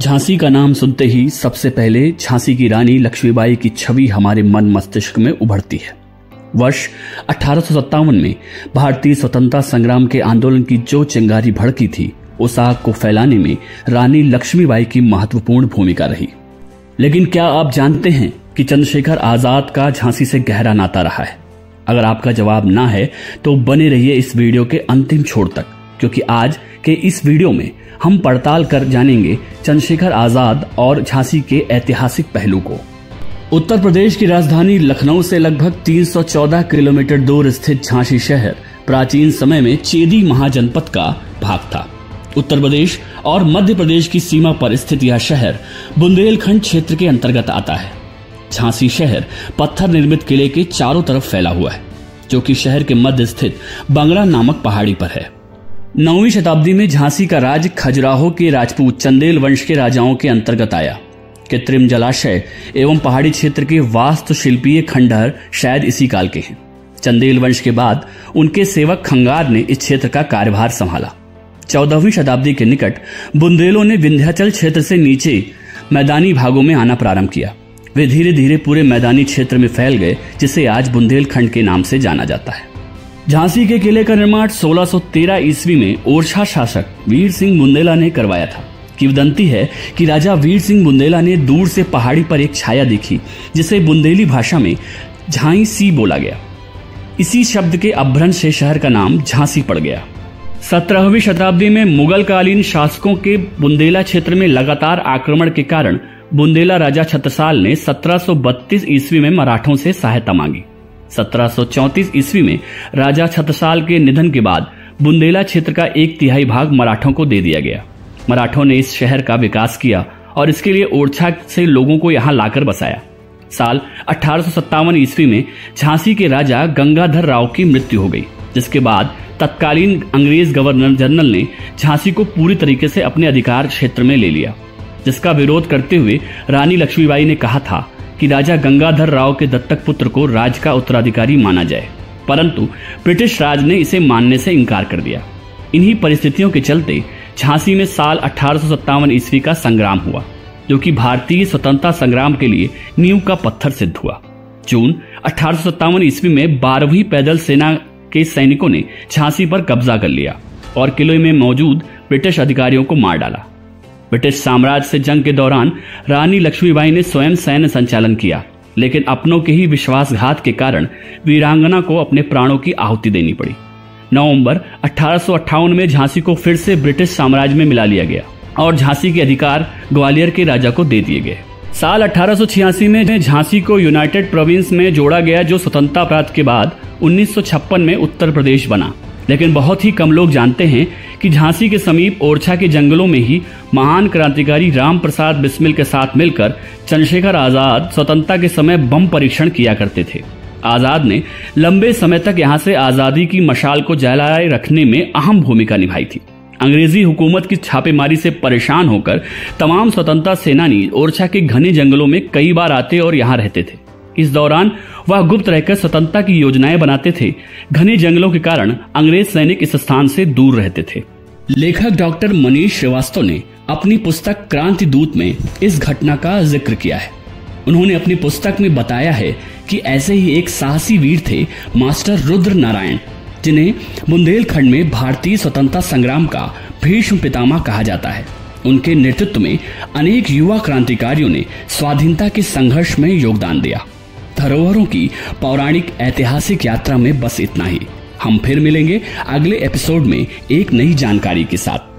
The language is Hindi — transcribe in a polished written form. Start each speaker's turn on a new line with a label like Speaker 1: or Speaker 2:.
Speaker 1: झांसी का नाम सुनते ही सबसे पहले झांसी की रानी लक्ष्मीबाई की छवि हमारे मन मस्तिष्क में उभरती है। वर्ष 1857 में भारतीय स्वतंत्रता संग्राम के आंदोलन की जो चिंगारी भड़की थी, उस आग को फैलाने में रानी लक्ष्मीबाई की महत्वपूर्ण भूमिका रही। लेकिन क्या आप जानते हैं कि चंद्रशेखर आजाद का झांसी से गहरा नाता रहा है? अगर आपका जवाब ना है तो बने रहिए इस वीडियो के अंतिम छोर तक, क्योंकि आज के इस वीडियो में हम पड़ताल कर जानेंगे चंद्रशेखर आजाद और झांसी के ऐतिहासिक पहलू को। उत्तर प्रदेश की राजधानी लखनऊ से लगभग 314 किलोमीटर दूर स्थित झांसी शहर प्राचीन समय में चेदी महाजनपद का भाग था। उत्तर प्रदेश और मध्य प्रदेश की सीमा पर स्थित यह शहर बुंदेलखंड क्षेत्र के अंतर्गत आता है। झांसी शहर पत्थर निर्मित किले के चारों तरफ फैला हुआ है, जो कि शहर के मध्य स्थित बंगरा नामक पहाड़ी पर है। 9वीं शताब्दी में झांसी का राज खजुराहो के राजपूत चंदेल वंश के राजाओं के अंतर्गत आया। कृत्रिम जलाशय एवं पहाड़ी क्षेत्र के वास्तुशिल्पीय खंडहर शायद इसी काल के हैं। चंदेल वंश के बाद उनके सेवक खंगार ने इस क्षेत्र का कार्यभार संभाला। 14वीं शताब्दी के निकट बुंदेलों ने विंध्याचल क्षेत्र से नीचे मैदानी भागों में आना प्रारंभ किया। वे धीरे धीरे पूरे मैदानी क्षेत्र में फैल गए, जिसे आज बुंदेलखंड के नाम से जाना जाता है। झांसी के किले का निर्माण 1613 ईस्वी में ओरछा शासक वीर सिंह बुंदेला ने करवाया था। किंवदंती है कि राजा वीर सिंह बुंदेला ने दूर से पहाड़ी पर एक छाया देखी, जिसे बुंदेली भाषा में झांसी बोला गया। इसी शब्द के अभ्रंश से शहर का नाम झांसी पड़ गया। 17वीं शताब्दी में मुगल कालीन शासकों के बुंदेला क्षेत्र में लगातार आक्रमण के कारण बुंदेला राजा छत्रसाल ने 1732 ईस्वी में मराठों से सहायता मांगी। 1734 ईस्वी में राजा छत्रसाल के निधन के बाद बुंदेला क्षेत्र का 1/3 भाग मराठों को दे दिया गया। मराठों ने इस शहर का विकास किया और इसके लिए ओरछा से लोगों को यहां लाकर बसाया। साल 1857 ईस्वी में झांसी के राजा गंगाधर राव की मृत्यु हो गई, जिसके बाद तत्कालीन अंग्रेज गवर्नर जनरल ने झांसी को पूरी तरीके से अपने अधिकार क्षेत्र में ले लिया, जिसका विरोध करते हुए रानी लक्ष्मीबाई ने कहा था कि राजा गंगाधर राव के दत्तक पुत्र को राज का उत्तराधिकारी माना जाए, परंतु ब्रिटिश राज ने इसे मानने से इनकार कर दिया। इन्हीं परिस्थितियों के चलते झांसी में साल 1857 ईस्वी का संग्राम हुआ, जो कि भारतीय स्वतंत्रता संग्राम के लिए नींव का पत्थर सिद्ध हुआ। जून 1857 ईस्वी में 12वीं पैदल सेना के सैनिकों ने झांसी पर कब्जा कर लिया और किले में मौजूद ब्रिटिश अधिकारियों को मार डाला। ब्रिटिश साम्राज्य से जंग के दौरान रानी लक्ष्मीबाई ने स्वयं सैन्य संचालन किया, लेकिन अपनों के ही विश्वासघात के कारण वीरांगना को अपने प्राणों की आहुति देनी पड़ी। नवंबर 1858 में झांसी को फिर से ब्रिटिश साम्राज्य में मिला लिया गया और झांसी के अधिकार ग्वालियर के राजा को दे दिए गए। साल 1886 में झांसी को यूनाइटेड प्रोविंस में जोड़ा गया, जो स्वतंत्रता प्राप्त के बाद 1956 में उत्तर प्रदेश बना। लेकिन बहुत ही कम लोग जानते हैं कि झांसी के समीप ओरछा के जंगलों में ही महान क्रांतिकारी राम प्रसाद बिस्मिल के साथ मिलकर चंद्रशेखर आजाद स्वतंत्रता के समय बम परीक्षण किया करते थे। आजाद ने लंबे समय तक यहां से आजादी की मशाल को जलाए रखने में अहम भूमिका निभाई थी। अंग्रेजी हुकूमत की छापेमारी से परेशान होकर तमाम स्वतंत्रता सेनानी ओरछा के घने जंगलों में कई बार आते और यहां रहते थे। इस दौरान वह गुप्त रहकर स्वतंत्रता की योजनाएं बनाते थे। घने जंगलों के कारण अंग्रेज सैनिक इस स्थान से दूर रहते थे। लेखक डॉक्टर मनीष श्रीवास्तव ने अपनी पुस्तक क्रांति दूत में इस घटना का जिक्र किया है। उन्होंने अपनी पुस्तक में बताया है कि ऐसे ही एक साहसी वीर थे मास्टर रुद्र नारायण, जिन्हें बुंदेलखंड में भारतीय स्वतंत्रता संग्राम का भीष्म पितामह कहा जाता है। उनके नेतृत्व में अनेक युवा क्रांतिकारियों ने स्वाधीनता के संघर्ष में योगदान दिया। धरोहरों की पौराणिक ऐतिहासिक यात्रा में बस इतना ही। हम फिर मिलेंगे अगले एपिसोड में एक नई जानकारी के साथ।